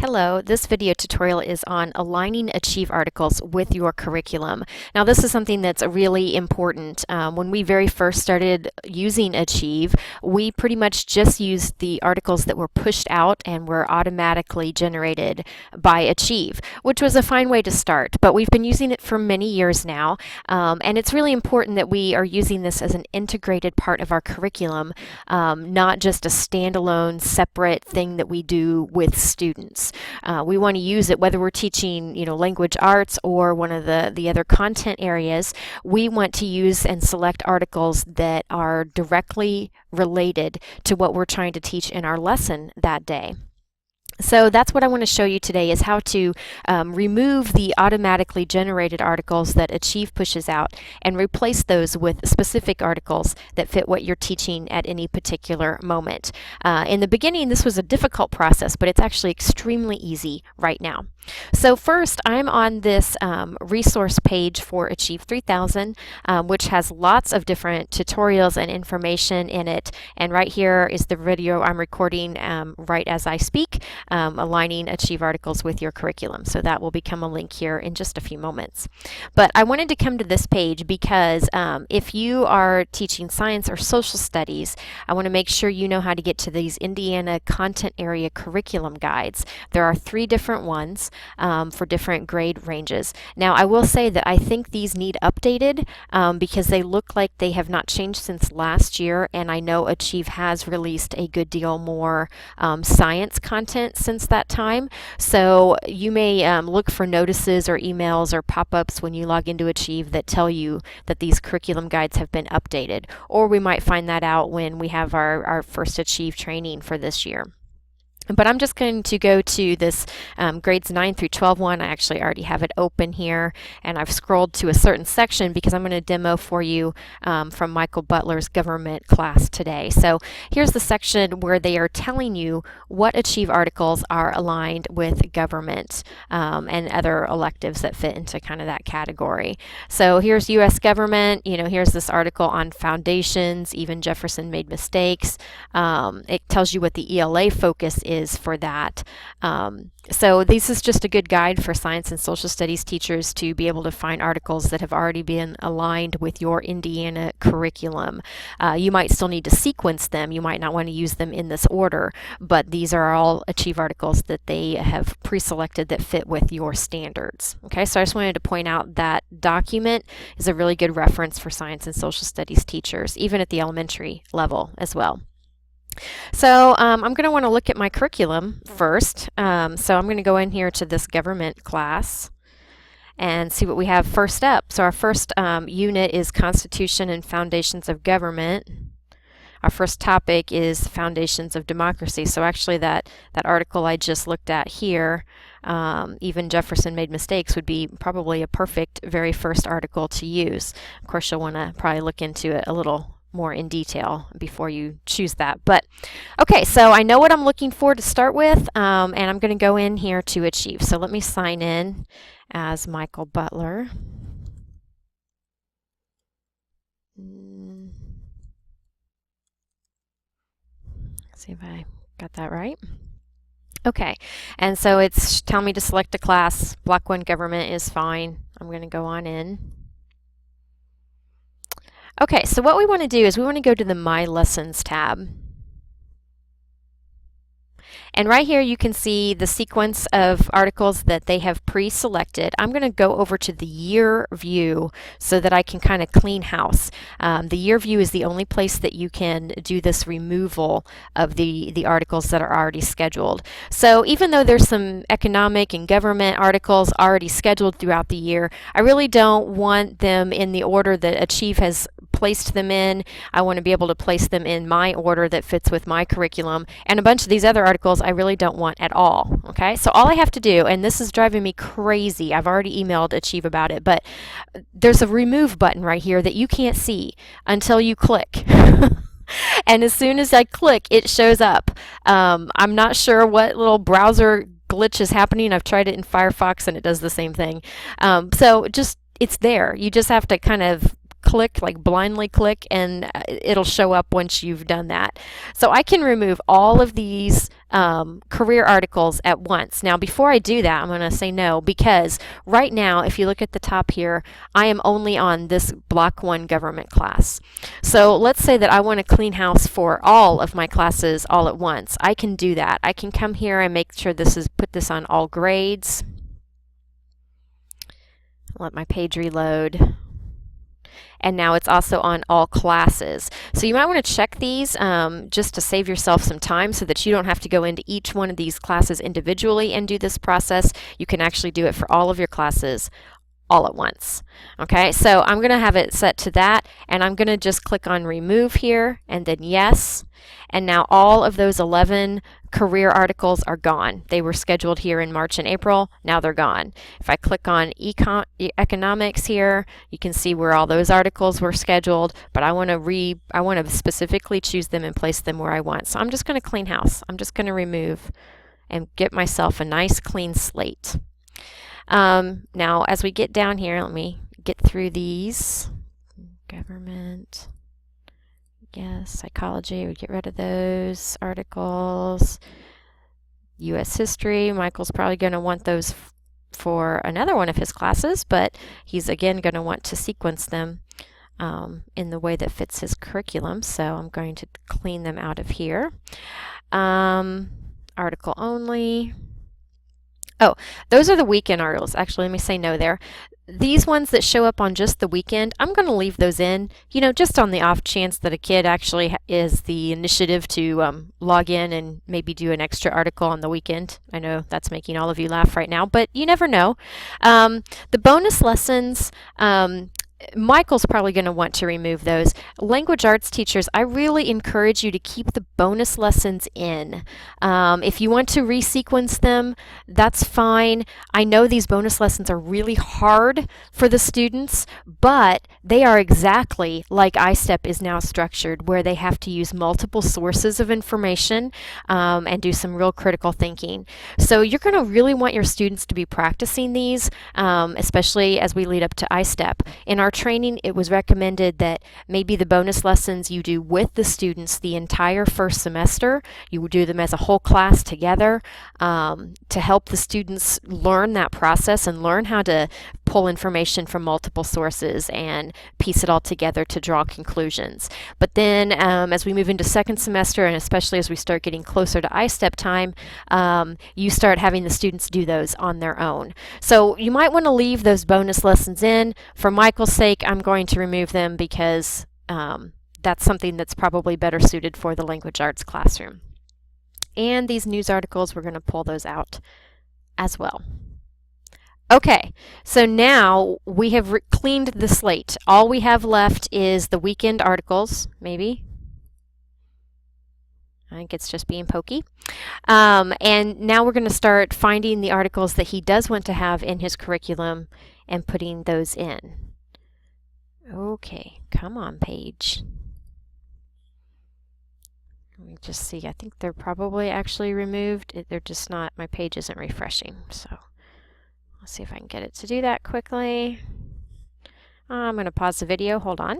Hello, this video tutorial is on aligning Achieve articles with your curriculum. Now this is something that's really important. When we very first started using Achieve, we pretty much just used the articles that were pushed out and were automatically generated by Achieve, which was a fine way to start. But we've been using it for many years now, and it's really important that we are using this as an integrated part of our curriculum, not just a standalone, separate thing that we do with students. We want to use it whether we're teaching, language arts or one of the other content areas. We want to use and select articles that are directly related to what we're trying to teach in our lesson that day. So that's what I want to show you today, is how to remove the automatically generated articles that Achieve pushes out and replace those with specific articles that fit what you're teaching at any particular moment. In the beginning, this was a difficult process, but it's actually extremely easy right now. So first, I'm on this resource page for Achieve 3000, which has lots of different tutorials and information in it. And right here is the video I'm recording right as I speak, aligning Achieve articles with your curriculum. So that will become a link here in just a few moments. But I wanted to come to this page because if you are teaching science or social studies, I want to make sure you know how to get to these Indiana content area curriculum guides. There are 3 different ones for different grade ranges. Now I will say that I think these need updated because they look like they have not changed since last year, and I know Achieve has released a good deal more science content since that time. So you may look for notices or emails or pop-ups when you log into Achieve that tell you that these curriculum guides have been updated, or we might find that out when we have our first Achieve training for this year. But I'm just going to go to this grades 9 through 12 one. I actually already have it open here, and I've scrolled to a certain section because I'm going to demo for you from Michael Butler's government class today. So here's the section where they are telling you what Achieve articles are aligned with government and other electives that fit into kind of that category. So here's U.S. government. Here's this article on foundations. Even Jefferson made mistakes. It tells you what the ELA focus is for that. So this is just a good guide for science and social studies teachers to be able to find articles that have already been aligned with your Indiana curriculum. You might still need to sequence them. You might not want to use them in this order, but these are all Achieve articles that they have pre-selected that fit with your standards. Okay, so I just wanted to point out that document is a really good reference for science and social studies teachers, even at the elementary level as well. So I'm going to want to look at my curriculum first. So I'm going to go in here to this government class and see what we have first up. So our first unit is Constitution and Foundations of Government. Our first topic is Foundations of Democracy. So actually that article I just looked at here, even Jefferson made mistakes, would be probably a perfect very first article to use. Of course, you'll want to probably look into it a little more in detail before you choose that. But okay, so I know what I'm looking for to start with, and I'm going to go in here to Achieve. So let me sign in as Michael Butler. See if I got that right. Okay, and so it's telling me to select a class. Block 1 government is fine. I'm going to go on in. Okay, so what we want to do is we want to go to the My Lessons tab. And right here you can see the sequence of articles that they have pre-selected. I'm going to go over to the year view so that I can kind of clean house. The year view is the only place that you can do this removal of the articles that are already scheduled. So even though there's some economic and government articles already scheduled throughout the year, I really don't want them in the order that Achieve has placed them in. I want to be able to place them in my order that fits with my curriculum, and a bunch of these other articles I really don't want at all. Okay, so all I have to do, and this is driving me crazy, I've already emailed Achieve about it, but there's a remove button right here that you can't see until you click. And as soon as I click, it shows up. I'm not sure what little browser glitch is happening. I've tried it in Firefox and it does the same thing. So just, it's there. You just have to kind of click, like blindly click, and it'll show up once you've done that. So I can remove all of these career articles at once. Now, before I do that, I'm going to say no, because right now, if you look at the top here, I am only on this Block 1 government class. So let's say that I want to clean house for all of my classes all at once. I can do that. I can come here and make sure put this on all grades. Let my page reload. And now it's also on all classes. So you might want to check these just to save yourself some time so that you don't have to go into each one of these classes individually and do this process. You can actually do it for all of your classes all at once. Okay, so I'm going to have it set to that, and I'm going to just click on remove here and then yes. And now all of those 11 career articles are gone. They were scheduled here in March and April. Now they're gone. If I click on economics here, you can see where all those articles were scheduled, but I want to specifically choose them and place them where I want. So I'm just going to clean house. I'm just going to remove and get myself a nice clean slate. Now, as we get down here, let me get through these. Government, yes, psychology, we get rid of those articles. U.S. history, Michael's probably going to want those for another one of his classes, but he's again going to want to sequence them in the way that fits his curriculum, so I'm going to clean them out of here. Article only. Oh, those are the weekend articles. Actually, let me say no there. These ones that show up on just the weekend, I'm going to leave those in, just on the off chance that a kid actually is the initiative to log in and maybe do an extra article on the weekend. I know that's making all of you laugh right now, but you never know. The bonus lessons, Michael's probably going to want to remove those. Language arts teachers, I really encourage you to keep the bonus lessons in. If you want to resequence them, that's fine. I know these bonus lessons are really hard for the students, but they are exactly like iStep is now structured, where they have to use multiple sources of information and do some real critical thinking. So you're going to really want your students to be practicing these, especially as we lead up to iStep. In our training, it was recommended that maybe the bonus lessons you do with the students the entire first semester. You would do them as a whole class together to help the students learn that process and learn how to pull information from multiple sources and piece it all together to draw conclusions. But then as we move into second semester, and especially as we start getting closer to iStep time, you start having the students do those on their own. So you might want to leave those bonus lessons in. For Michael's sake, I'm going to remove them because that's something that's probably better suited for the language arts classroom. And these news articles, we're going to pull those out as well. Okay, so now we have cleaned the slate. All we have left is the weekend articles, maybe. I think it's just being pokey. And now we're going to start finding the articles that he does want to have in his curriculum and putting those in. Okay, come on, page. Let me just see. I think they're probably actually removed. They're just not, my page isn't refreshing. So let's see if I can get it to do that quickly. I'm going to pause the video. Hold on.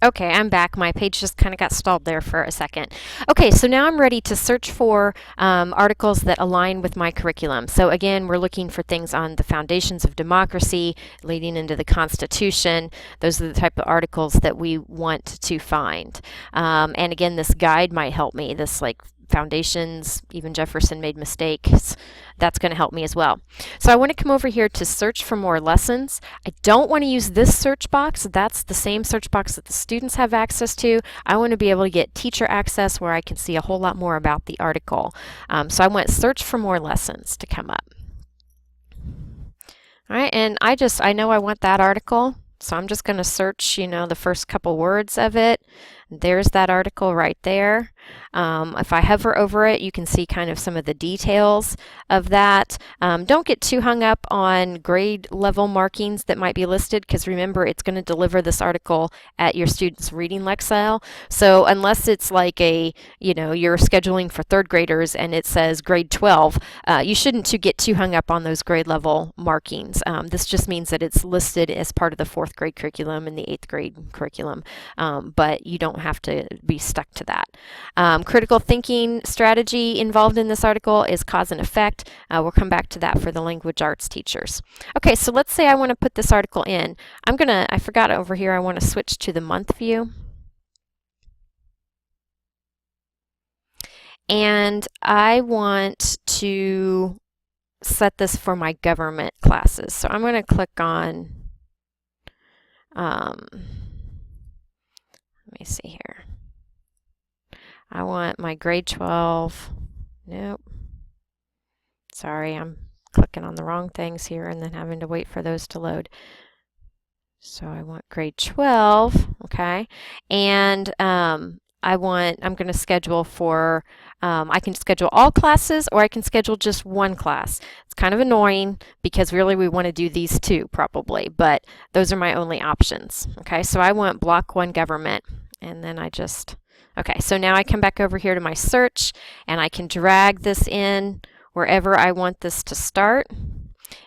Okay, I'm back. My page just kind of got stalled there for a second. Okay, so now I'm ready to search for articles that align with my curriculum. So again, we're looking for things on the foundations of democracy, leading into the Constitution. Those are the type of articles that we want to find. And again, this guide might help me. This foundations, even Jefferson made mistakes. That's going to help me as well. So I want to come over here to search for more lessons. I don't want to use this search box. That's the same search box that the students have access to. I want to be able to get teacher access where I can see a whole lot more about the article. So I want search for more lessons to come up. All right, and I know I want that article. So I'm just going to search, the first couple words of it. There's that article right there. If I hover over it, you can see kind of some of the details of that. Don't get too hung up on grade level markings that might be listed, because remember, it's going to deliver this article at your student's reading lexile. So unless it's like you're scheduling for third graders and it says grade 12, you shouldn't get too hung up on those grade level markings. This just means that it's listed as part of the 4th grade curriculum and the 8th grade curriculum, but you don't have to be stuck to that. Critical thinking strategy involved in this article is cause and effect. We'll come back to that for the language arts teachers. Okay, so let's say I want to put this article in. I forgot over here, I want to switch to the month view. And I want to set this for my government classes. So I'm going to click on, let me see here. I want my grade 12, nope. Sorry, I'm clicking on the wrong things here and then having to wait for those to load. So I want grade 12, okay, and I'm going to schedule for, I can schedule all classes or I can schedule just one class. It's kind of annoying because really we want to do these two probably, but those are my only options. Okay, so I want block 1 government, and then okay, so now I come back over here to my search and I can drag this in wherever I want this to start.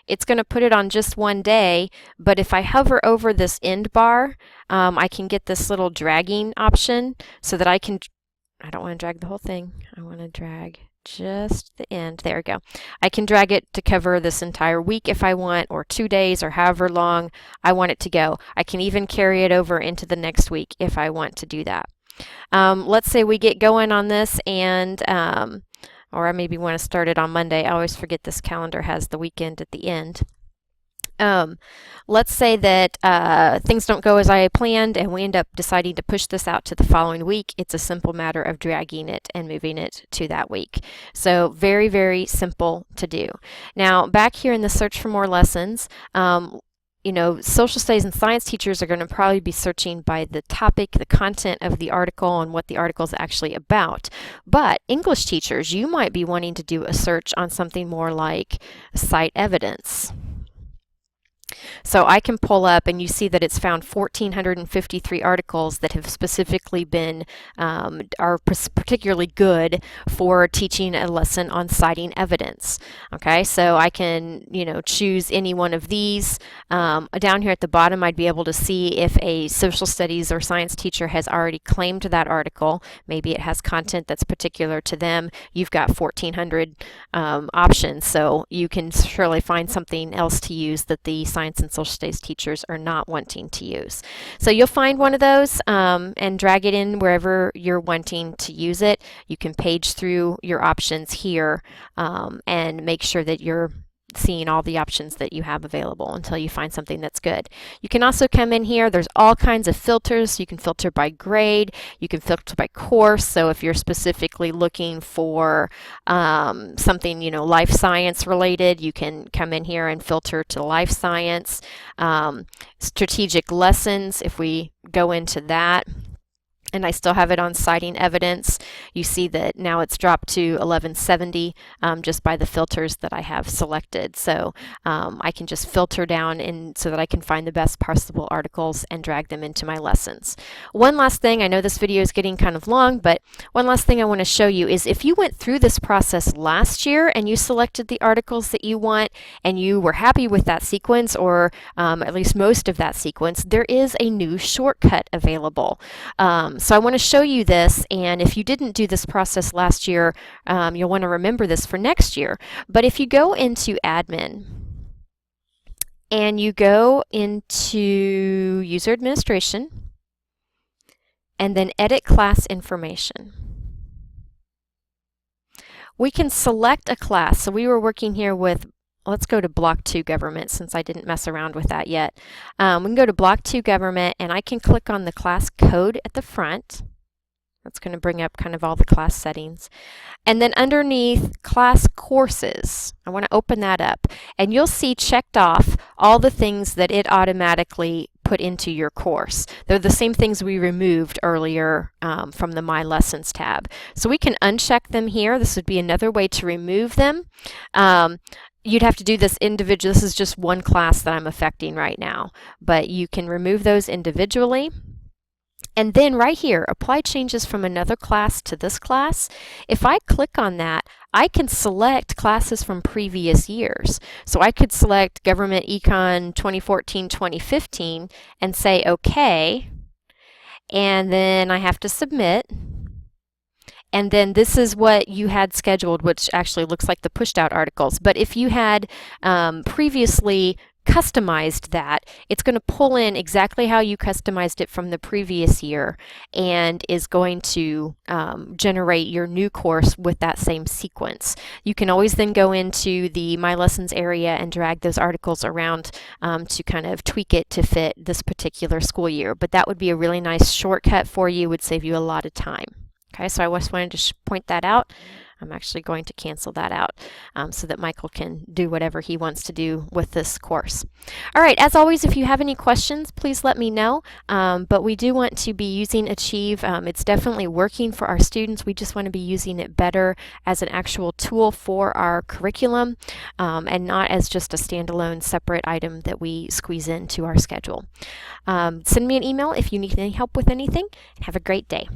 It's going to put it on just one day, but if I hover over this end bar, I can get this little dragging option so that I don't want to drag the whole thing. I want to drag just the end. There we go. I can drag it to cover this entire week if I want, or 2 days, or however long I want it to go. I can even carry it over into the next week if I want to do that. Let's say we get going on this and or I maybe want to start it on Monday. I always forget this calendar has the weekend at the end. Let's say that things don't go as I planned and we end up deciding to push this out to the following week. It's a simple matter of dragging it and moving it to that week. So very, very simple to do. Now back here in the search for more lessons, social studies and science teachers are going to probably be searching by the topic, the content of the article, and what the article is actually about. But English teachers, you might be wanting to do a search on something more like cite evidence. So I can pull up and you see that it's found 1,453 articles that have specifically been, are particularly good for teaching a lesson on citing evidence. Okay, so I can, choose any one of these. Down here at the bottom, I'd be able to see if a social studies or science teacher has already claimed that article. Maybe it has content that's particular to them. You've got 1,400 options, so you can surely find something else to use that the science and social studies teachers are not wanting to use. So you'll find one of those and drag it in wherever you're wanting to use it. You can page through your options here and make sure that you're seeing all the options that you have available until you find something that's good. You can also come in here, there's all kinds of filters. You can filter by grade, you can filter by course. So if you're specifically looking for something, life science related, you can come in here and filter to life science. Strategic lessons, if we go into that, and I still have it on citing evidence, you see that now it's dropped to 1170 just by the filters that I have selected. So I can just filter down so that I can find the best possible articles and drag them into my lessons. One last thing, I know this video is getting kind of long, but one last thing I want to show you is if you went through this process last year and you selected the articles that you want and you were happy with that sequence, or at least most of that sequence, there is a new shortcut available. So I want to show you this, and if you didn't do this process last year, you'll want to remember this for next year. But if you go into admin and you go into user administration and then edit class information, we can select a class. So we were working here with, let's go to Block 2 Government since I didn't mess around with that yet. We can go to Block 2 Government and I can click on the class code at the front. That's going to bring up kind of all the class settings. And then underneath class courses, I want to open that up. And you'll see checked off all the things that it automatically put into your course. They're the same things we removed earlier from the My Lessons tab. So we can uncheck them here. This would be another way to remove them. You'd have to do this individually. This is just one class that I'm affecting right now, but you can remove those individually. And then right here, apply changes from another class to this class. If I click on that, I can select classes from previous years. So I could select Government Econ 2014-2015 and say OK. And then I have to submit. And then this is what you had scheduled, which actually looks like the pushed out articles. But if you had previously customized that, it's going to pull in exactly how you customized it from the previous year and is going to generate your new course with that same sequence. You can always then go into the My Lessons area and drag those articles around to kind of tweak it to fit this particular school year. But that would be a really nice shortcut for you, would save you a lot of time. Okay, so I just wanted to point that out. I'm actually going to cancel that out so that Michael can do whatever he wants to do with this course. All right, as always, if you have any questions, please let me know. But we do want to be using Achieve. It's definitely working for our students. We just want to be using it better as an actual tool for our curriculum and not as just a standalone separate item that we squeeze into our schedule. Send me an email if you need any help with anything, and have a great day.